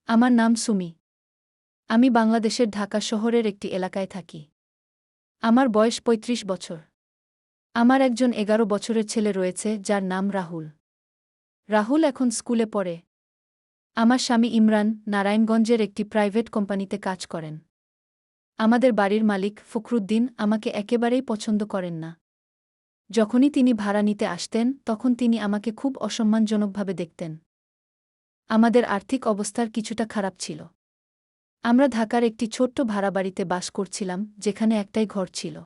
আমার নাম সুমি। আমি বাংলাদেশের ঢাকা শহরের একটি এলাকায় থাকি। আমার বয়স ৩৫ বছর। আমার একজন ১১ বছরের ছেলে রয়েছে যার নাম রাহুল। রাহুল এখন স্কুলে পড়ে। আমার স্বামী ইমরান নারায়ণগঞ্জের একটি প্রাইভেট কোম্পানিতে কাজ করেন। আমাদের বাড়ির মালিক ফখরুদ্দিন আমাকে একেবারেই পছন্দ করেন না। যখনই তিনি ভাড়া নিতে আসতেন তখন তিনি আমাকে খুব অসম্মানজনকভাবে দেখতেন। আমাদের আর্থিক অবস্থার কিছুটা খারাপ ছিল। আমরা ঢাকার একটি ছোট্ট ভাড়াবাড়িতে বাস করছিলাম, যেখানে একটাই ঘর ছিল।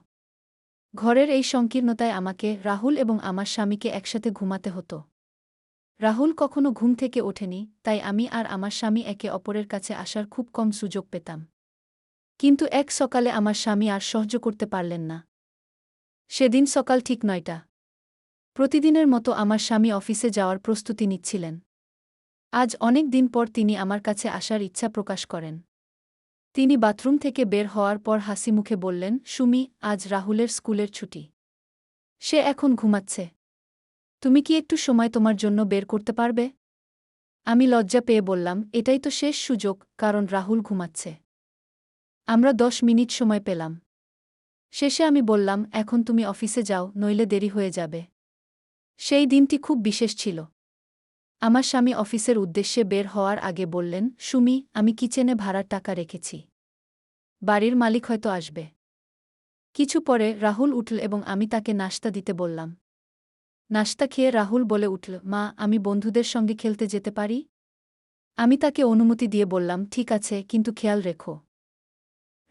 ঘরের এই সংকীর্ণতায় আমাকে, রাহুল এবং আমার স্বামীকে একসাথে ঘুমাতে হতো। রাহুল কখনো ঘুম থেকে ওঠেনি, তাই আমি আর আমার স্বামী একে অপরের কাছে আসার খুব কম সুযোগ পেতাম। কিন্তু এক সকালে আমার স্বামী আর সহ্য করতে পারলেন না। সেদিন সকাল ঠিক ৯টা। প্রতিদিনের মতো আমার স্বামী অফিসে যাওয়ার প্রস্তুতি নিচ্ছিলেন। আজ অনেক দিন পর তিনি আমার কাছে আসার ইচ্ছা প্রকাশ করেন। তিনি বাথরুম থেকে বের হওয়ার পর হাসিমুখে বললেন, সুমি, আজ রাহুলের স্কুলের ছুটি। সে এখন ঘুমাচ্ছে। তুমি কি একটু সময় তোমার জন্য বের করতে পারবে? আমি লজ্জা পেয়ে বললাম, এটাই তো শেষ সুযোগ, কারণ রাহুল ঘুমাচ্ছে। আমরা ১০ মিনিট সময় পেলাম। শেষে আমি বললাম, এখন তুমি অফিসে যাও, নইলে দেরি হয়ে যাবে। সেই দিনটি খুব বিশেষ ছিল। আমার স্বামী অফিসের উদ্দেশ্যে বের হওয়ার আগে বললেন, সুমি, আমি কিচেনে ভাড়ার টাকা রেখেছি। বাড়ির মালিক হয়তো আসবে। কিছু পরে রাহুল উঠল এবং আমি তাকে নাশতা দিতে বললাম। নাশতা খেয়ে রাহুল বলে উঠল, মা, আমি বন্ধুদের সঙ্গে খেলতে যেতে পারি? আমি তাকে অনুমতি দিয়ে বললাম, ঠিক আছে, কিন্তু খেয়াল রেখো।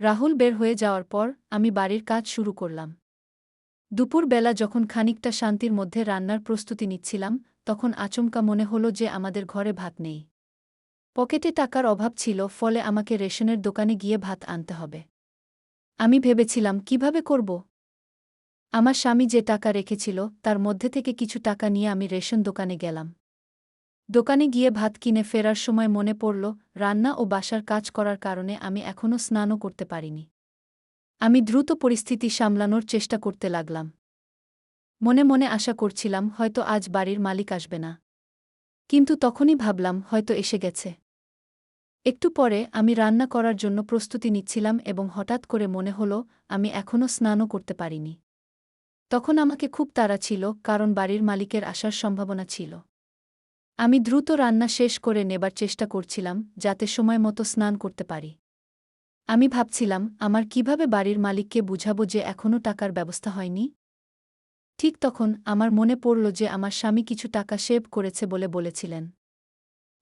রাহুল বের হয়ে যাওয়ার পর আমি বাড়ির কাজ শুরু করলাম। দুপুরবেলা যখন খানিকটা শান্তির মধ্যে রান্নার প্রস্তুতি নিচ্ছিলাম, তখন আচমকা মনে হলো যে আমাদের ঘরে ভাত নেই। পকেটে টাকার অভাব ছিল, ফলে আমাকে রেশনের দোকানে গিয়ে ভাত আনতে হবে। আমি ভেবেছিলাম, কিভাবে করব? আমার স্বামী যে টাকা রেখেছিল তার মধ্যে থেকে কিছু টাকা নিয়ে আমি রেশন দোকানে গেলাম। দোকানে গিয়ে ভাত কিনে ফেরার সময় মনে পড়ল, রান্না ও বাসার কাজ করার কারণে আমি এখনও স্নানও করতে পারিনি। আমি দ্রুত পরিস্থিতি সামলানোর চেষ্টা করতে লাগলাম। মনে মনে আশা করছিলাম, হয়তো আজ বাড়ির মালিক আসবে না। কিন্তু তখনই ভাবলাম, হয়তো এসে গেছে। একটু পরে আমি রান্না করার জন্য প্রস্তুতি নিচ্ছিলাম এবং হঠাৎ করে মনে হল, আমি এখনও স্নানও করতে পারিনি। তখন আমাকে খুব তাড়া ছিল, কারণ বাড়ির মালিকের আসার সম্ভাবনা ছিল। আমি দ্রুত রান্না শেষ করে নেবার চেষ্টা করছিলাম, যাতে সময় মতো স্নান করতে পারি। আমি ভাবছিলাম, আমার কিভাবে বাড়ির মালিককে বুঝাবো যে এখনও টাকার ব্যবস্থা হয়নি। ঠিক তখন আমার মনে পড়ল যে আমার স্বামী কিছু টাকা সেভ করেছে বলে বলেছিলেন।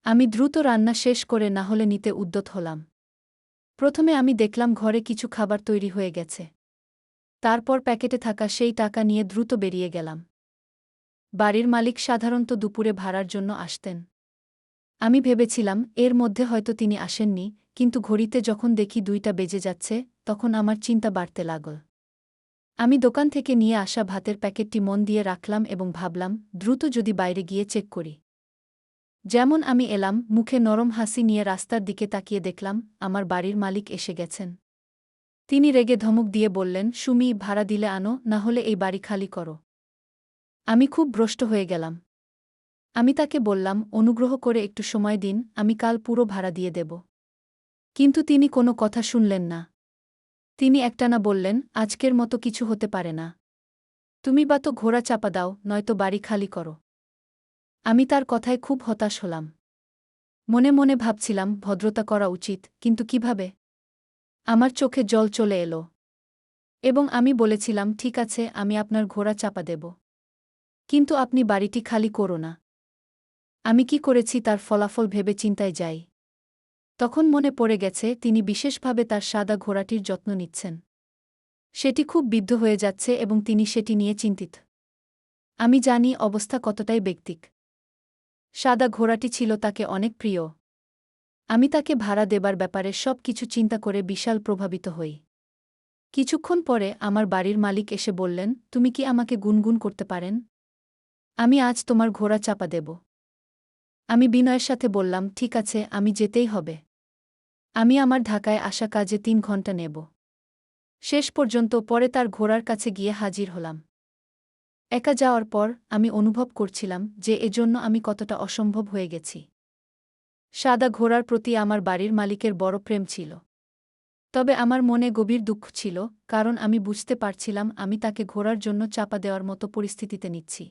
আমি দ্রুত রান্না শেষ করে না হলে নিতে উদ্যত হলাম। প্রথমে আমি দেখলাম ঘরে কিছু খাবার তৈরি হয়ে গেছে। তারপর প্যাকেটে থাকা সেই টাকা নিয়ে দ্রুত বেরিয়ে গেলাম। বাড়ির মালিক সাধারণত দুপুরে ভাড়ার জন্য আসতেন। আমি ভেবেছিলাম, এর মধ্যে হয়তো তিনি আসেননি, কিন্তু ঘড়িতে যখন দেখি ২টা বেজে যাচ্ছে, তখন আমার চিন্তা বাড়তে লাগল। আমি দোকান থেকে নিয়ে আসা ভাতের প্যাকেটটি মন দিয়ে রাখলাম এবং ভাবলাম, দ্রুত যদি বাইরে গিয়ে চেক করি। যেমন আমি এলাম, মুখে নরম হাসি নিয়ে রাস্তার দিকে তাকিয়ে দেখলাম, আমার বাড়ির মালিক এসে গেছেন। তিনি রেগে ধমক দিয়ে বললেন, সুমি, ভাড়া দিলে আনো, না হলে এই বাড়ি খালি করো। আমি খুব ভ্রষ্ট হয়ে গেলাম। আমি তাকে বললাম, অনুগ্রহ করে একটু সময় দিন, আমি কাল পুরো ভাড়া দিয়ে দেব। কিন্তু তিনি কোনো কথা শুনলেন না। তিনি একটানা বললেন, আজকের মতো কিছু হতে পারে না। তুমি বা তো ঘোড়া চাপা দাও, নয়তো বাড়ি খালি করো। আমি তার কথায় খুব হতাশ হলাম। মনে মনে ভাবছিলাম, ভদ্রতা করা উচিত, কিন্তু কিভাবে? আমার চোখে জল চলে এলো। এবং আমি বলেছিলাম, ঠিক আছে, আমি আপনার ঘোড়া চাপা দেব। কিন্তু আপনি বাড়িটি খালি করো না। আমি কি করেছি তার ফলাফল ভেবে চিন্তায় যাই। তখন মনে পড়ে গেছে, তিনি বিশেষভাবে তার সাদা ঘোড়াটির যত্ন নিচ্ছেন। সেটি খুব বিদ্ধ হয়ে যাচ্ছে এবং তিনি সেটি নিয়ে চিন্তিত। আমি জানি অবস্থা কতটাই ব্যক্তিক। সাদা ঘোড়াটি ছিল তাকে অনেক প্রিয়। আমি তাকে ভাড়া দেবার ব্যাপারে সব কিছু চিন্তা করে বিশাল প্রভাবিত হই। কিছুক্ষণ পরে আমার বাড়ির মালিক এসে বললেন, তুমি কি আমাকে গুনগুন করতে পারেন? আমি আজ তোমার ঘোড়া চাপা দেব। আমি বিনয়ের সাথে বললাম, ঠিক আছে, আমি যেতেই হবে। আমি আমার ঢাকায় আসা কাজে ৩ ঘণ্টা নেব। শেষ পর্যন্ত পরে তার ঘোড়ার কাছে গিয়ে হাজির হলাম। একা যাওয়ার পর আমি অনুভব করছিলাম যে এজন্য আমি কতটা অসম্ভব হয়ে গেছি। সাদা ঘোড়ার প্রতি আমার বাড়ির মালিকের বড় প্রেম ছিল। তবে আমার মনে গভীর দুঃখ ছিল, কারণ আমি বুঝতে পারছিলাম আমি তাকে ঘোড়ার জন্য চাপা দেওয়ার মতো পরিস্থিতিতে নিচ্ছি।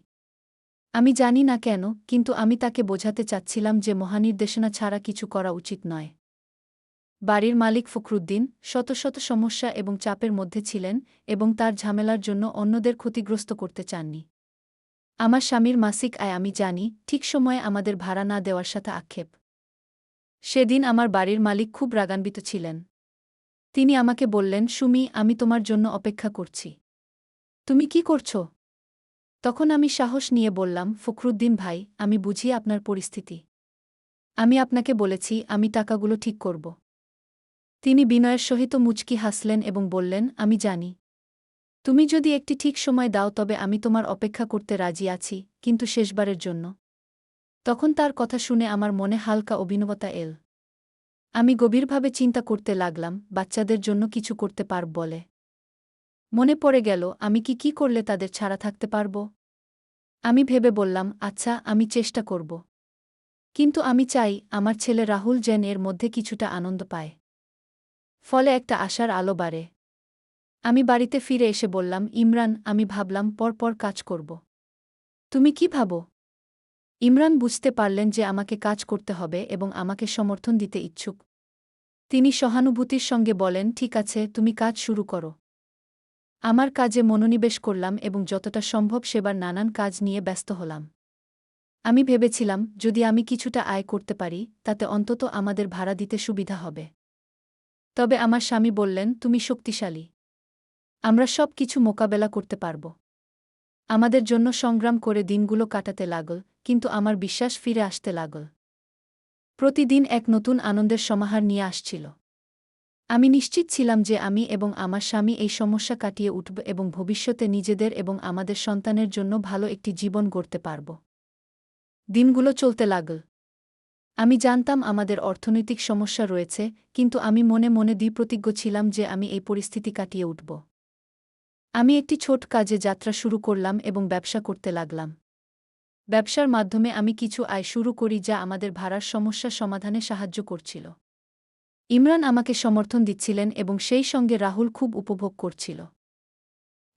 আমি জানি না কেন, কিন্তু আমি তাকে বোঝাতে চাচ্ছিলাম যে মহানির্দেশনা ছাড়া কিছু করা উচিত নয়। বাড়ির মালিক ফখরুদ্দিন শত শত সমস্যা এবং চাপের মধ্যে ছিলেন এবং তার ঝামেলার জন্য অন্যদের ক্ষতিগ্রস্ত করতে চাননি। আমার স্বামীর মাসিক আয় আমি জানি, ঠিক সময়ে আমাদের ভাড়া না দেওয়ার সাথে আক্ষেপ। সেদিন আমার বাড়ির মালিক খুব রাগান্বিত ছিলেন। তিনি আমাকে বললেন, সুমি, আমি তোমার জন্য অপেক্ষা করছি। তুমি কি করছ? তখন আমি সাহস নিয়ে বললাম, ফখরুদ্দিন ভাই, আমি বুঝি আপনার পরিস্থিতি। আমি আপনাকে বলেছি আমি টাকাগুলো ঠিক করব। তিনি বিনয়ের সহিত মুচকি হাসলেন এবং বললেন, আমি জানি। তুমি যদি একটি ঠিক সময় দাও তবে আমি তোমার অপেক্ষা করতে রাজি আছি, কিন্তু শেষবারের জন্য। তখন তার কথা শুনে আমার মনে হালকা অভিনবতা এল। আমি গভীরভাবে চিন্তা করতে লাগলাম, বাচ্চাদের জন্য কিছু করতে পারব বলে। মনে পড়ে গেল, আমি কি করলে তাদের ছাড়া থাকতে পারব। আমি ভেবে বললাম, আচ্ছা, আমি চেষ্টা করব। কিন্তু আমি চাই আমার ছেলে রাহুল যেন এর মধ্যে কিছুটা আনন্দ পায়। ফলে একটা আশার আলো বাড়ে। আমি বাড়িতে ফিরে এসে বললাম, ইমরান, আমি ভাবলাম পর কাজ করব। তুমি কি ভাবো? ইমরান বুঝতে পারলেন যে আমাকে কাজ করতে হবে এবং আমাকে সমর্থন দিতে ইচ্ছুক। তিনি সহানুভূতির সঙ্গে বলেন, ঠিক আছে, তুমি কাজ শুরু করো। আমার কাজে মনোনিবেশ করলাম এবং যতটা সম্ভব সেবার নানান কাজ নিয়ে ব্যস্ত হলাম। আমি ভেবেছিলাম, যদি আমি কিছুটা আয় করতে পারি, তাতে অন্তত আমাদের ভাড়া দিতে সুবিধা হবে। তবে আমার স্বামী বললেন, তুমি শক্তিশালী। আমরা সব কিছু মোকাবেলা করতে পারব। আমাদের জন্য সংগ্রাম করে দিনগুলো কাটাতে লাগল, কিন্তু আমার বিশ্বাস ফিরে আসতে লাগল। প্রতিদিন এক নতুন আনন্দের সমাহার নিয়ে আসছিল। আমি নিশ্চিত ছিলাম যে আমি এবং আমার স্বামী এই সমস্যা কাটিয়ে উঠব এবং ভবিষ্যতে নিজেদের এবং আমাদের সন্তানের জন্য ভালো একটি জীবন গড়তে পারব। দিনগুলো চলতে লাগল। আমি জানতাম আমাদের অর্থনৈতিক সমস্যা রয়েছে, কিন্তু আমি মনে মনে দৃঢ়প্রতিজ্ঞ ছিলাম যে আমি এই পরিস্থিতি কাটিয়ে উঠব। আমি একটি ছোট কাজে যাত্রা শুরু করলাম এবং ব্যবসা করতে লাগলাম। ব্যবসার মাধ্যমে আমি কিছু আয় শুরু করি যা আমাদের ভাড়ার সমস্যা সমাধানে সাহায্য করছিল। ইমরান আমাকে সমর্থন দিচ্ছিলেন এবং সেই সঙ্গে রাহুল খুব উপভোগ করছিল।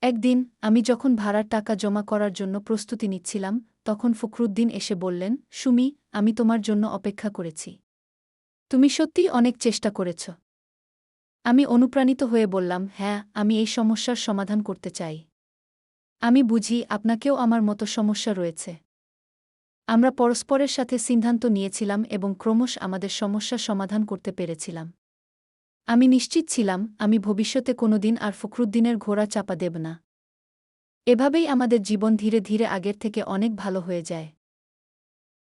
একদিন আমি যখন ভাড়ার টাকা জমা করার জন্য প্রস্তুতি নিচ্ছিলাম, তখন ফখরুদ্দিন এসে বললেন, সুমি, আমি তোমার জন্য অপেক্ষা করেছি। তুমি সত্যিই অনেক চেষ্টা করেছ। আমি অনুপ্রাণিত হয়ে বললাম, হ্যাঁ, আমি এই সমস্যার সমাধান করতে চাই। আমি বুঝি আপনাকেও আমার মতো সমস্যা রয়েছে। আমরা পরস্পরের সাথে সিদ্ধান্ত নিয়েছিলাম এবং ক্রমশ আমাদের সমস্যা সমাধান করতে পেরেছিলাম। আমি নিশ্চিত ছিলাম আমি ভবিষ্যতে কোনোদিন আর ফখরুদ্দিনের ঘোড়া চাপা দেব না। এভাবেই আমাদের জীবন ধীরে ধীরে আগের থেকে অনেক ভালো হয়ে যায়।